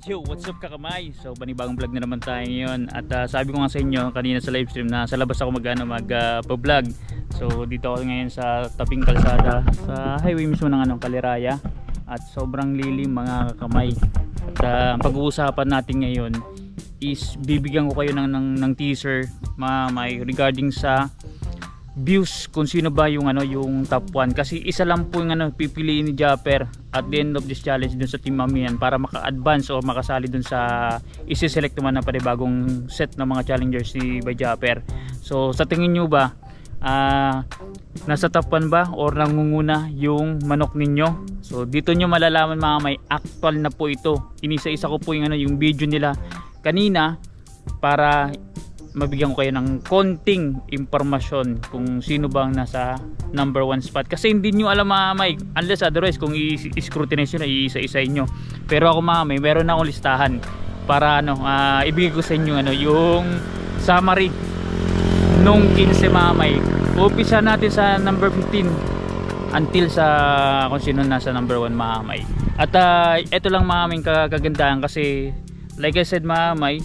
Yo, what's up kakamay? So panibagong vlog na naman tayo ngayon. At sabi ko nga sa inyo kanina sa live stream na sa labas ako mag-vlog. So dito ako ngayon sa tabing kalsada sa highway mismo ng Kaliraya. At sobrang lilim mga kakamay. At ang pag-uusapan natin ngayon is bibigyan ko kayo ng teaser mamay regarding sa views kung sino ba yung yung top 1, kasi isa lang po yung pipiliin ni Japper at the end of this challenge dun sa Team Mamiyan para maka-advance o makasali dun sa isi-select naman na panibagong set ng mga challengers ni by Japper. So sa tingin nyo ba nasa top 1 ba or nangunguna yung manok ninyo? So dito nyo malalaman mga may actual na po ito. Inisa-isa ko po yung video nila kanina para mabigyan ko kayo ng konting impormasyon kung sino bang nasa number 1 spot, kasi hindi nyo alam mamay unless otherwise kung i-scrutinize nyo na iisa-isa nyo. Pero ako mamay meron na akong listahan para ibigay ko sa inyo yung summary nung 15 mamay. Umpisa natin sa number 15 until sa kung sino nasa number 1 mamay. At ito lang mamay kagandahan kasi like I said mamay,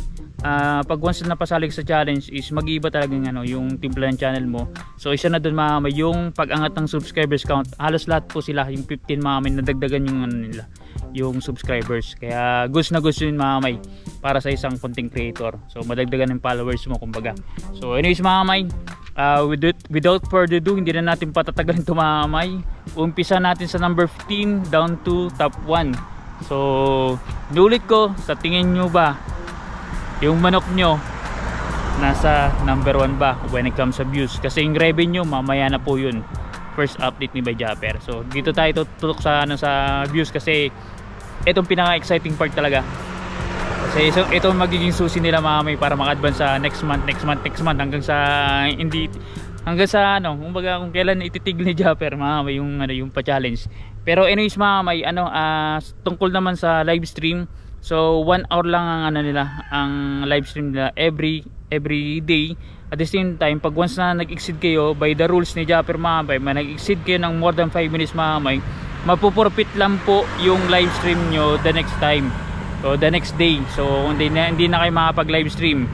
pag once na napasalig sa challenge is mag-iiba talaga yung timpla ng channel mo. So isa na dun mamay yung pag-angat ng subscribers count. Halos lahat po sila yung 15 mamay nadagdagan yung nila yung subscribers. Kaya gusto na gusto yun mamay para sa isang content creator. So madagdagan ng followers mo kumbaga. So anyways mamay, without further ado, hindi na natin patatagalin ito mamay. Umpisa natin sa number 15 down to top 1. So nulit ko, sa tingin nyo ba yung manok nyo nasa number 1 ba when it comes sa views? Kasi yung revenue mamaya na po yun, first update ni by Japper. So dito tayo tutok sa sa views kasi itong pinaka exciting part talaga, kasi ito magiging susi nila mamay para maka-advance sa next month hanggang sa kumbaga kung kailan ititigil ni Japper mamay yung pa-challenge. Pero anyways mamay, tungkol naman sa live stream, so 1 hour lang ang ang live stream nila every day. At the same time, pag once na nag-exceed kayo by the rules ni Japper mamay, nag-exceed kayo ng more than 5 minutes mamay, mapupurpit lang po yung live stream nyo the next time, so the next day. So hindi na kayo makapag live stream,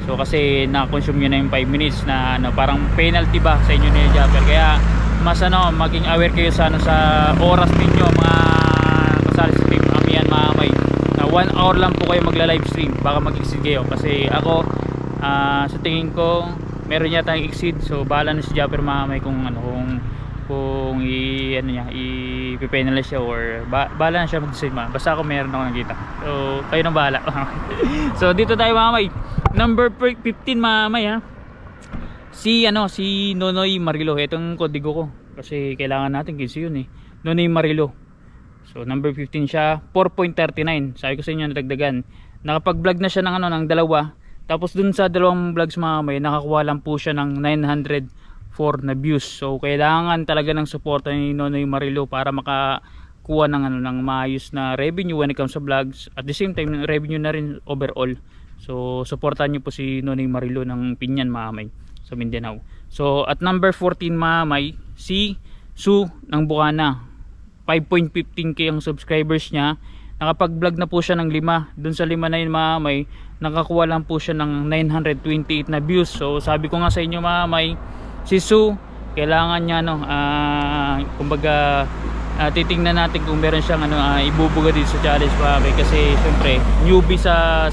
so kasi na-consume nyo na yung 5 minutes na parang penalty ba sa inyo ni Japper. Kaya mas maging aware kayo sa sa oras ninyo mga kasali sa Team Mamiyan mamay. 1 hour lang po kayo magla-live stream, baka mag-exceed kayo. Kasi ako sa tingin ko meron yata exceed, so bahala na si Japper mamay kung kung i-penalize siya or bahala na siya mag-decide basta ako meron ako nakita, so kayo nang bahala. So dito tayo mamay, number 15 mamay si Nonoy Marilo. Itong kodigo ko kasi kailangan natin kasi yun Nonoy Marilo. So number 15 siya, 4.39. Sabi ko sa inyo nadagdagan. Nakapag-vlog na siya ng dalawa. Tapos dun sa dalawang vlogs mamay, nakakuha lang po siya ng 904 na views. So kailangan talaga ng suporta ni Nonoy Marilo para makakuha ng maayos na revenue when it comes sa vlogs. At the same time, revenue na rin overall. So suportahan niyo po si Nonoy Marilo ng Pinyan mamay sa Mindanao. So at number 14 mamay, si Su ng Bukana. 5.15k ang subscribers niya. Nakapag-vlog na po siya ng 5. Doon sa 5 na yun mamay, nakakuha lang po siya ng 928 na views. So sabi ko nga sa inyo mamay, si Su kailangan niya kumbaga titingnan natin kung meron siyang ibubuga dito sa challenge mamay, kasi syempre newbie sa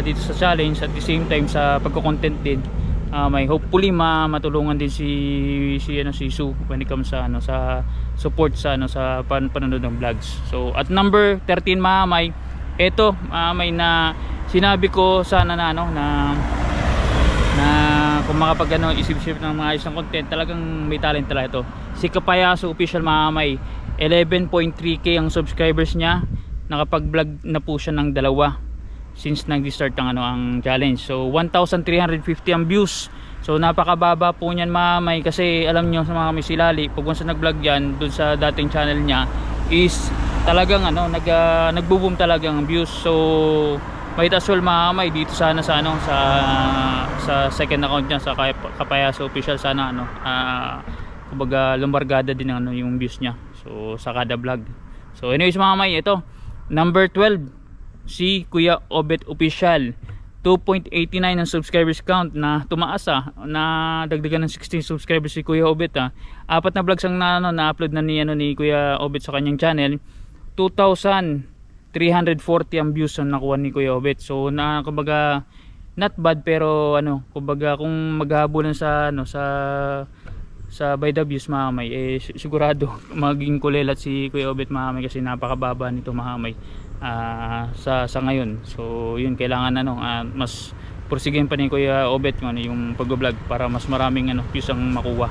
dito sa challenge. At the same time sa pagko-content din, may hopefully matulungan din si Su when it comes sa sa support sa sa panonood ng vlogs. So at number 13 mamay, ito may na sinabi ko sana na kung makapag isip-isip ng mga isang content, talagang may talent talaga ito. Si Kapayaso Official mamay, 11.3k ang subscribers niya. Nakapag-vlog na po siya ng dalawa since nag-start ang challenge. So 1,350 ang views. So napakababa po niyan mamay, kasi alam nyo sa mga misilali, pag once nag-vlog yan dun sa dating channel niya is talagang nagbo-boom talaga ang views. So might as well mamay dito sana sa second account niya sa Kapayaso Official, sana kumbaga lumbargada din yung views niya so sa kada vlog. So anyways mamay, ito Number 12, si Kuya Obet Official. 2.89 ang subscribers count na tumaas na dagdagan ng 16 subscribers si Kuya Obet. Apat na vlogs ang na-upload na ni Kuya Obet sa kanyang channel. 2,340 ang views ang nakuha ni Kuya Obet. So kumbaga not bad, pero kumbaga kung maghahabulan sa by the views mahamay, sigurado maging kulelat si Kuya Obet mahamay, kasi napakababa nito mahamay sa ngayon. So yun, kailangan mas pursigin pa ni Kuya Obet yung pag-vlog para mas maraming views ang makuha.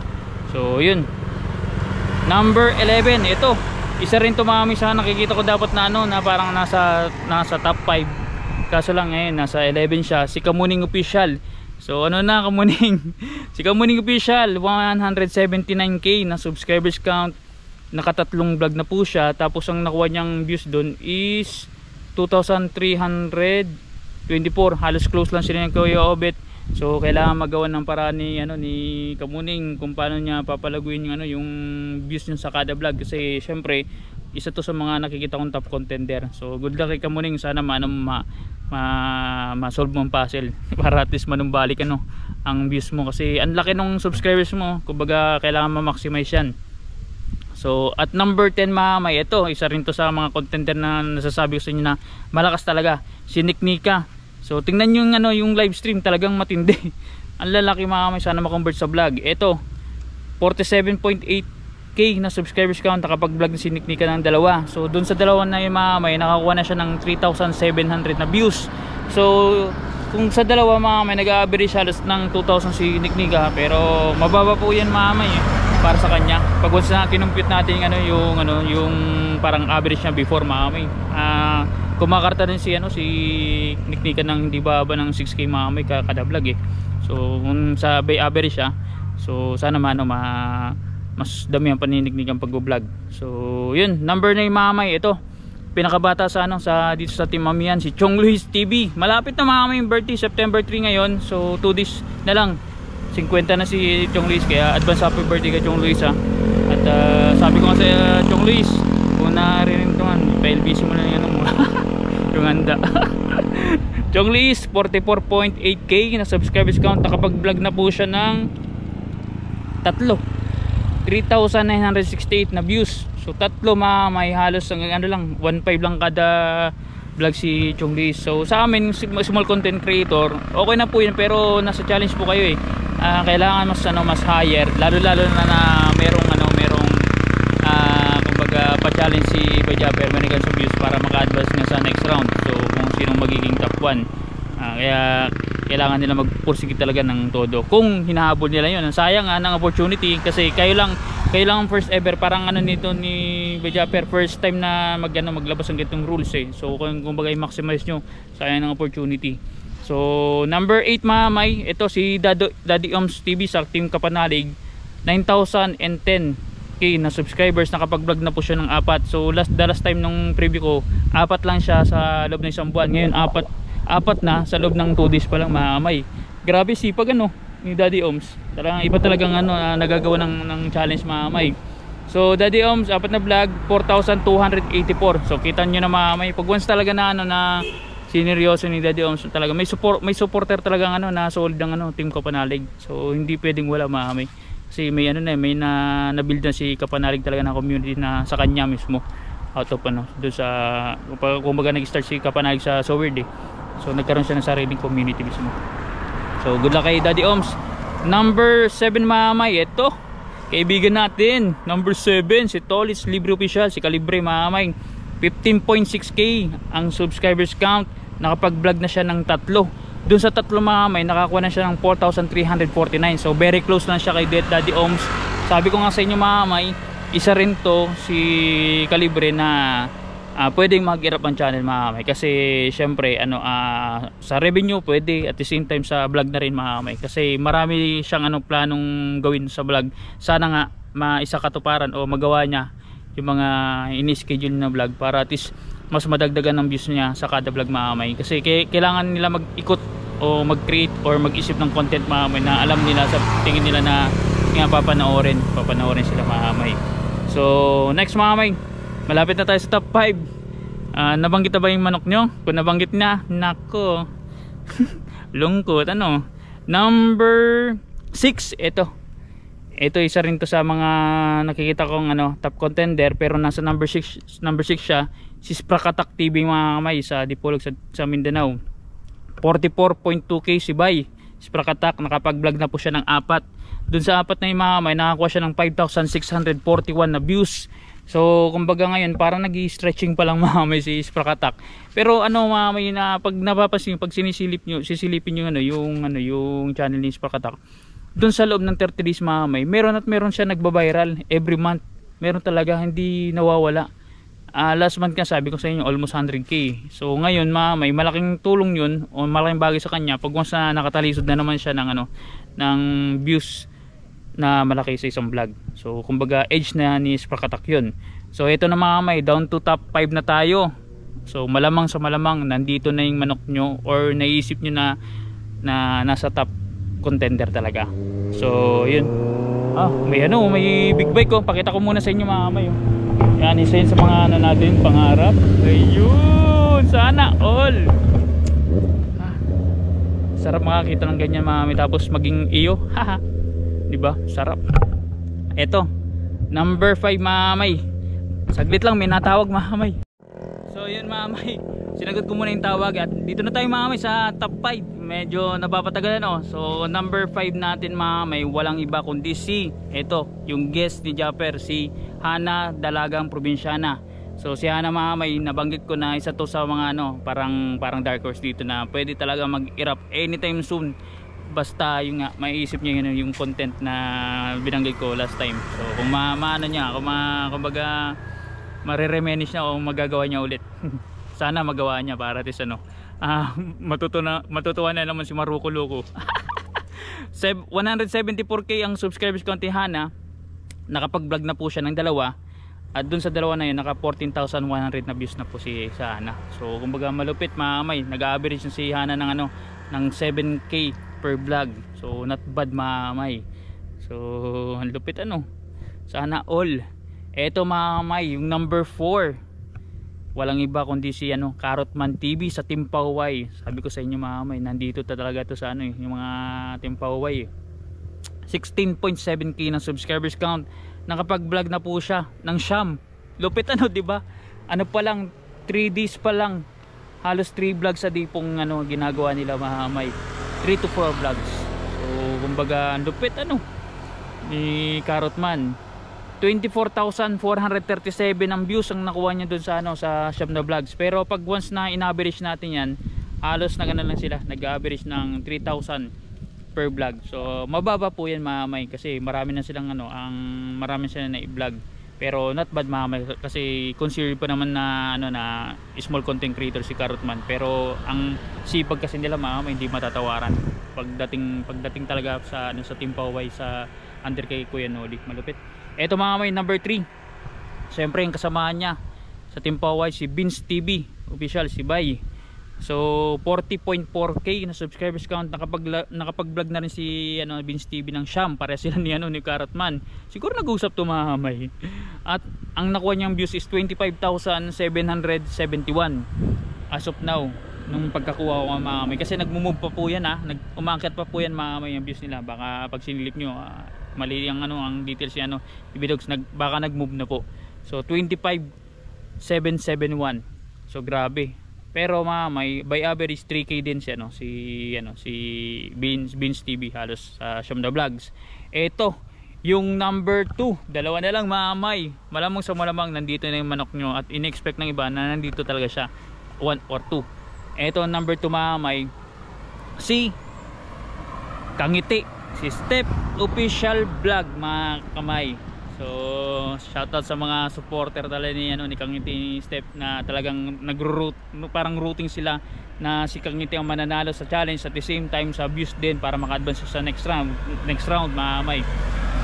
So yun, number 11, ito isa rin to mahamay, sa nakikita ko dapat na parang nasa top 5, kaso lang ngayon nasa 11 siya. Si Kamuning Official. So Kamuning si Kamuning Official, 179k na subscribers count. Nakatatlong vlog na po siya, tapos ang nakuha niyang views doon is 2,324. Halos close lang sila ng Kuya Obet. So kailangan magawa ng paraan ni Kamuning kung paano niya papalaguin yung views niya sa kada vlog, kasi syempre isa to sa mga nakikita kong top contender. So good luck kay Kamuning, sana ma-solve mo ang puzzle para at least manumbalik ang views mo, kasi ang laki ng subscribers mo, kumbaga kailangan ma-maximize yan. So at number 10 mahamay, ito isa rin to sa mga contender na nasasabi ko sa inyo na malakas talaga, si Niknika. So tingnan nyo yung live stream, talagang matindi. Ang lalaki mahamay, sana ma-convert sa vlog. Ito 47.8k na subscribers count, nakapag-vlog na si Niknika ng dalawa. So dun sa dalawa na yung mahamay, nakakuha na siya ng 3,700 na views. So kung sa dalawa mahamay, nag-average halos ng 2,000 si Niknika, pero mababa po yan mahamay para sa kanya. Pag once na kinumpute natin yung parang average niya before mahamay, kumakarta din si Niknika ng hindi baba ng 6k mahamay kada vlog So kung sa average siya, so sana mas dami ang paniniknikang pag-vlog. So yun, number 9 mahamay, ito pinakabata sa dito sa Team Mamiyan, si Chong Luis TV. Malapit na mahamay yung birthday, September 3 ngayon. So 2 days na lang 50 na si Chong Luis, kaya advance happy birthday kay Chong Luis At sabi ko nga sa Chong Luis, kung narinig ko PLBC mo na yung yung handa. Chong Luis, 44.8k na subscribers count, nakapag-vlog na po siya ng 3,968 na views. So may halos lang 1.5 lang kada vlog si Chong Luis. So sa amin small content creator, okay na po yun, pero nasa challenge po kayo kailangan mas higher, lalo na merong kumbaga pa-challenge si Bajaber when it comes to views para maka-advance nga sa next round. So kung sinong magiging top 1, kaya kailangan nila magpursige talaga ng todo kung hinahabol nila yun. Sayang ng opportunity, kasi kayo lang first ever, parang nito ni Bajaber, first time na maglabas ng ganitong rules So kung kumbaga i-maximize nyo, sayang ng opportunity. So number 8 mahamay, ito si Daddy Oms TV sa Team Kapanalig, 9,010k na subscribers, nakapag-vlog na po siya ng 4. So the last time nung preview ko, 4 lang siya sa loob ng isang buwan. Ngayon apat na sa loob ng 2 days pa lang mahamay. Grabe sipag ni Daddy Oms, talagang iba talagang nagagawa ng challenge mahamay. So Daddy Oms, 4 na vlog, 4,284. So kita nyo na mahamay, pag once talaga na sineryoso ni Daddy Oms, talaga may supporter talagang na solid ng Team Kapanalig. So hindi pwedeng wala mahamay, kasi may na-build na si Kapanalig talaga na community na sa kanya mismo, out of doon sa kumbaga nag-start si Kapanalig sa So Weird so nagkaroon siya ng sariling community mismo. So good luck kay Daddy Oms. Number 7 mahamay, ito kaibigan natin, number 7, si Tolis Libre Official, si Kalibre mahamay, 15.6k ang subscribers count, nakapag-vlog na siya ng 3. Doon sa 3 mahamay, nakakuha na siya ng 4,349. So very close lang siya kay Daddy Oms. Sabi ko nga sa inyo mahamay, isa rin to si Kalibre na pwedeng mag-irap ang channel mahamay, kasi syempre sa revenue pwede, at the same time sa vlog na rin mahamay, kasi marami siyang planong gawin sa vlog. Sana nga maisa katuparan o magawa niya yung mga ini-schedule na vlog para at least mas madagdagan ng views niya sa kada vlog mahamay, kasi kailangan nila mag-ikot o mag-create or mag-isip ng content mahamay na alam nila, sa tingin nila na nga papanoorin sila mahamay. So next mahamay, malapit na tayo sa top 5. Nabanggit na ba yung manok nyo? Kung nabanggit na, nako. Lungkot. Ano? Number 6, ito isa rin to sa mga nakikita kong top contender, pero nasa number 6 siya. Si Sprakatak TV mga kamay sa Dipolog sa Mindanao. 44.2k si Bay Sprakatak, nakapag-vlog na po siya ng 4. Dun sa 4 na yung mga kamay, nakakuha siya ng 5,641 na views. So kumbaga ngayon parang nag-i-stretching pa lang mga kamay si Sprakatak. Pero mga kamay, na pag napapansin, pag sisilipin nyo yung channel ni Sprakatak, doon sa loob ng 30 days mga kamay, meron siya nagba-viral every month. Meron talaga, hindi nawawala. Last month nga sabi ko sa inyo almost 100k. So ngayon mga kamay, malaking tulong yun o malaking bagay sa kanya pag once na nakatalisod na naman siya ng views na malaki sa isang vlog. So kumbaga edge na ni Sprakatak yun. So ito na mga kamay, down to top 5 na tayo. So malamang sa malamang nandito na yung manok nyo, or naisip nyo na nasa top contender talaga. So yun, may big bike ko. Pakita ko muna sa inyo mga kamay. Yan, isa yun sa mga natin pangarap. Ayun, sana all. Sarap makakita ng ganyan mga kamay, tapos maging iyo. Haha, diba? Sarap. Eto, number 5 mga kamay. Saglit lang, may natawag mga kamay. So yun mga kamay, sinagot ko muna yung tawag at dito na tayo mga kamay sa top 5. Medyo napapatagalan So number 5 natin mga kamay, walang iba kundi yung guest ni Japper, si Hana Dalagang Probinsyana. So si Hana mga kamay, nabanggit ko na isa to sa mga parang dark horse dito na pwede talaga mag-erupt anytime soon. Basta yung maiisip niya yung content na binanggit ko last time. So kung kumbaga mareremenish niya o magagawa niya ulit. Sana magawa niya para at least matutuwa na naman si Maruko Luko. 174k ang subscribers count ni Hana. Nakapag-vlog na po siya ng 2. At dun sa 2 na yun, naka 14,100 na views na po si Hana. So kumbaga malupit mga kamay. Nag-average si Hana ng 7k per vlog. So not bad mga kamay. So ang lupit sana all. Eto mga kamay, yung number 4, walang iba kundi si Carrotman TV sa Team Pauway. Sabi ko sa inyo mga kamay, nandito talaga to sa yung mga Team Pauway. 16.7k ng subscribers count. Nakapag-vlog na po siya ng siyam. Lupit diba? Pa lang 3 days pa lang, halos 3 vlogs sa dipong ginagawa nila mga kamay. 3 to 4 vlogs. So kumbaga lupit ni Carrotman. 24,437 ang views ang nakuha niya doon sa Shop na Vlogs. Pero pag once na in-average natin yan, halos na ganun lang sila, nag-average ng 3,000 per vlog. So mababa po yan mga kamay, kasi marami na silang marami sila na i-vlog. Pero not bad mga kamay, kasi considered pa naman na small content creator si Carrotman. Pero ang sipag kasi nila mga kamay, hindi matatawaran. Pagdating talaga sa Team Pauway, sa under kay Kuya Noli, malupit. Eto mga kamay, number 3. Siyempre yung kasamahan niya sa Team Pauway, si Vince TV official, si Bay. So 40.4k na subscribers count. Nakapag-vlog na rin si Vince TV ng siyam. Pareha sila ni Carrotman. Siguro nag-usap to mga kamay. At ang nakuha niyang views is 25,771 as of now, nung pagkakuha ko mga kamay. Kasi nagmo-move pa po yan umakyat pa po yan mga kamay yung views nila. Baka pag sinilip nyo mali ang ang details niya Ibidogs, baka nag-move na po. So 25,771. So grabe. Pero may by average 3k din siya si Vince TV halos sa Shop na Vlogs. Ito yung number 2. Dalawa na lang mga kamay. Malamang sa malamang nandito na yung manok nyo, at in-expect ng iba na nandito talaga siya, 1 or 2. Ito number 2 mga kamay, si Kangiti, si Step Official Vlog mga kamay. So shoutout sa mga supporter talaga ni Kangiti, ni Step, na talagang parang routing sila na si Kangiti ang mananalo sa challenge, at the same time sa views din para maka-advance sa next round mga kamay.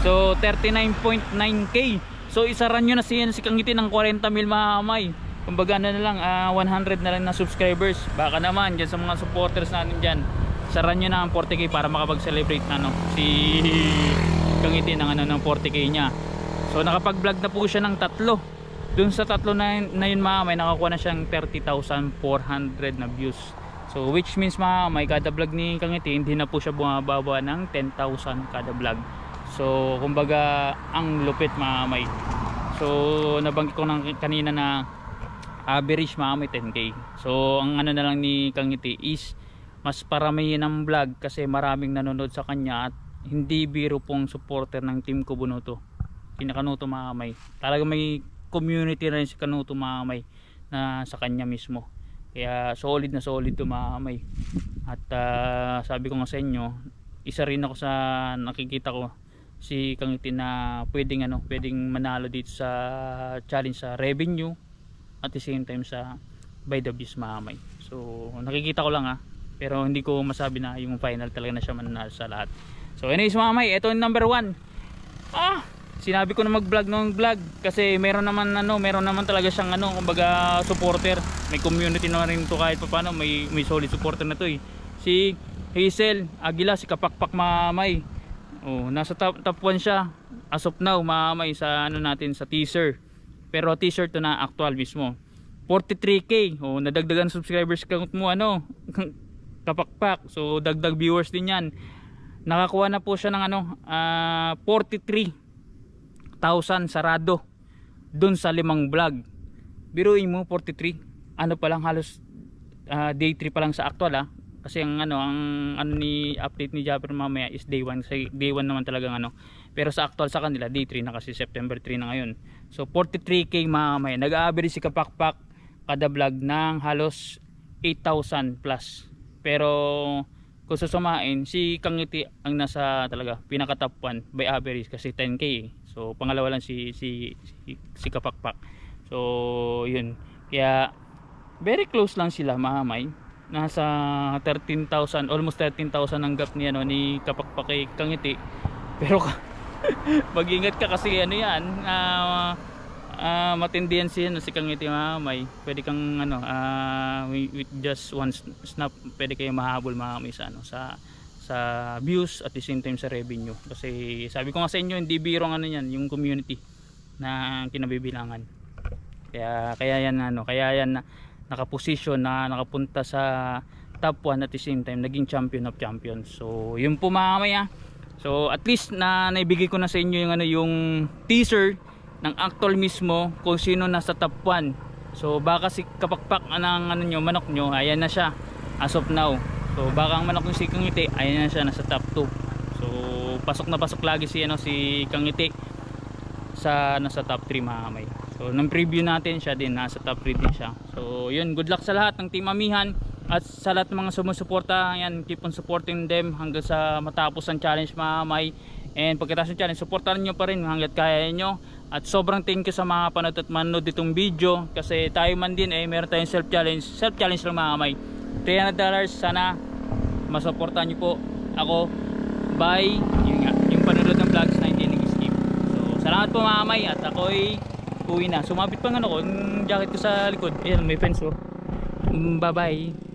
So 39.9k. So isaran nyo na si Kangiti ng 40 mil mga kamay. Kumbaga 100 na lang na subscribers. Baka naman dyan sa mga supporters natin dyan, saran nyo na ang 40k para makapag-celebrate si Kangiti ng 40k niya. So nakapag-vlog na po siya ng 3. Dun sa tatlo na yun mga kamay, nakakuha na siyang 30,400 na views. So which means mga kamay, kada vlog ni Kangiti hindi na po siya bumababa ng 10,000 kada vlog. So kumbaga ang lupit mga kamay. So nabanggit ko nang kanina na average mga kamay 10k. So ang ano na lang ni Kangiti is mas paramihin ang vlog kasi maraming nanonood sa kanya at hindi biro pong supporter ng Team Kubunuto. Kinakanuto mga kamay. Talaga may community rin si Kanuto mga kamay na sa kanya mismo. Kaya solid na solid to mga kamay. At sabi ko nga sa inyo, isa rin ako sa nakikita ko si Kangiti na pwedeng manalo dito sa challenge sa revenue at the same time sa by the views mga kamay. So nakikita ko lang pero hindi ko masabi na yung final talaga na siya mananalo sa lahat. So anyways mga kamay, ito yung number 1. Sinabi ko na mag-vlog ng vlog kasi meron naman talaga siyang kumbaga supporter. May community naman rin to kahit paano, may solid supporter na to Si Hazel Aguila, si Kapakpak mga kamay. Nasa top 1 siya as of now mga kamay sa natin sa teaser. Pero teaser to na actual mismo. 43k. Nadagdagan subscribers count mo Kapakpak. So dagdag viewers din 'yan. Nakakuha na po siya ng 43,000 sarado dun sa 5 vlog. Biruin mo 43. Pa lang halos day 3 pa lang sa actual kasi ang ni update ni Japper mamaya is day 1. Kasi day 1 naman talagang pero sa actual sa kanila day 3 na kasi September 3 na ngayon. So 43k mamaya. Nag-average si Kapakpak kada vlog ng halos 8,000 plus. Pero kung susumain, si Kangiti ang nasa talaga pinaka top 1 by average kasi 10k. So pangalawa lang si Kapakpak. So yun. Kaya very close lang sila mga kamay. Nasa 13,000, almost 13,000 ang gap ni ni Kapakpak kay Kangiti. Pero mag-ingat ka kasi matindi yan si Kangiti mga kamay. Pwede kang with just one snap pwede kayo mahabol mga kamay sa views at the same time sa revenue. Kasi sabi ko nga sa inyo, hindi biro yan yung community na kinabibilangan. Kaya yan nakaposisyon na nakapunta sa top 1 at the same time naging champion of champions. So yun po mga kamay So at least na naibigay ko na sa inyo yung teaser ng actual mismo kung sino nasa top 1. So baka si Kapakpak ng manok nyo, ayan na siya as of now. So baka ang manok ng si Kangiti, ayan na siya nasa top 2. So pasok na pasok lagi si Kangiti sa nasa top 3 mga kamay. So nang preview natin siya din nasa top 3 din siya. So yun, good luck sa lahat ng Team Amihan at sa lahat ng mga sumusuporta. Yan, keep on supporting them hanggang sa matapos ang challenge mga kamay. And pagkatapos ng challenge, supportahan nyo pa rin hanggat kaya nyo. At sobrang thank you sa mga panood at manood itong video kasi tayo man din meron tayong self challenge lang mga kamay. $300, sana masuportahan nyo po ako by yung panood ng vlogs na hindi nag-skip. So salamat po mga kamay at ako'y uwi na. Sumabit pa yung jacket ko sa likod. Ayan, may fence bye bye.